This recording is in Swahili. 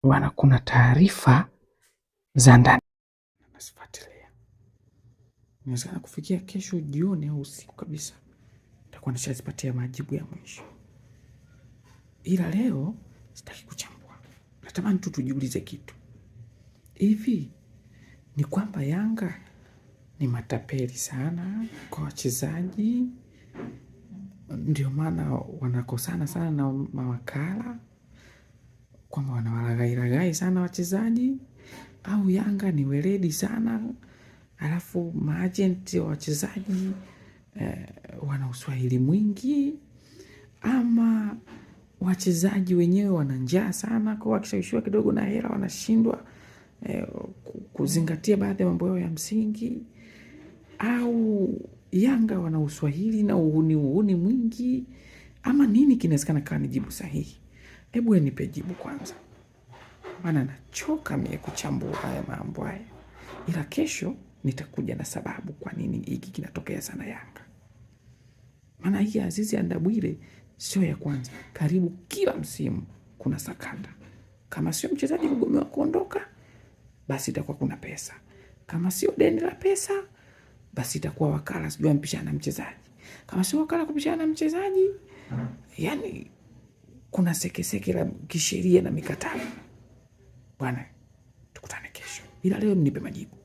bwana, kuna taarifa za ndani nasifuatilia. Inawezekana kufikia kesho jioni au usiku kabisa nitakuwa nishazipatia majibu ya mwisho, ila leo sitaki kuchambua. Natamani tu tujiulize kitu hivi, ni kwamba Yanga ni matapeli sana kwa wachezaji, ndio maana wanakosana sana na mawakala, kwamba wanawalaghai sana wachezaji, au Yanga ni weledi sana alafu maagenti wa wachezaji wana uswahili mwingi, ama wachezaji wenyewe wana njaa sana, kwa wakishawishiwa kidogo na hela wanashindwa kuzingatia baadhi ya mambo yao ya msingi, au Yanga wana uswahili na uhuni mwingi, ama nini kinawezekana kawa ni jibu sahihi? Hebu nipe jibu kwanza, maana nachoka mie kuchambua haya mambo haya, ila kesho nitakuja na sababu kwa nini hiki kinatokea sana Yanga. Maana hii Azizi Andabwile sio ya kwanza, karibu kila msimu kuna sakata. Kama sio mchezaji kugomewa kuondoka, basi itakuwa kuna pesa. Kama sio deni la pesa, basi itakuwa wakala sijui ampishana na mchezaji. Kama sio wakala kupishana na mchezaji, yani kuna sekeseke la kisheria na mikataba. Bwana, tukutane kesho, ila leo mnipe majibu.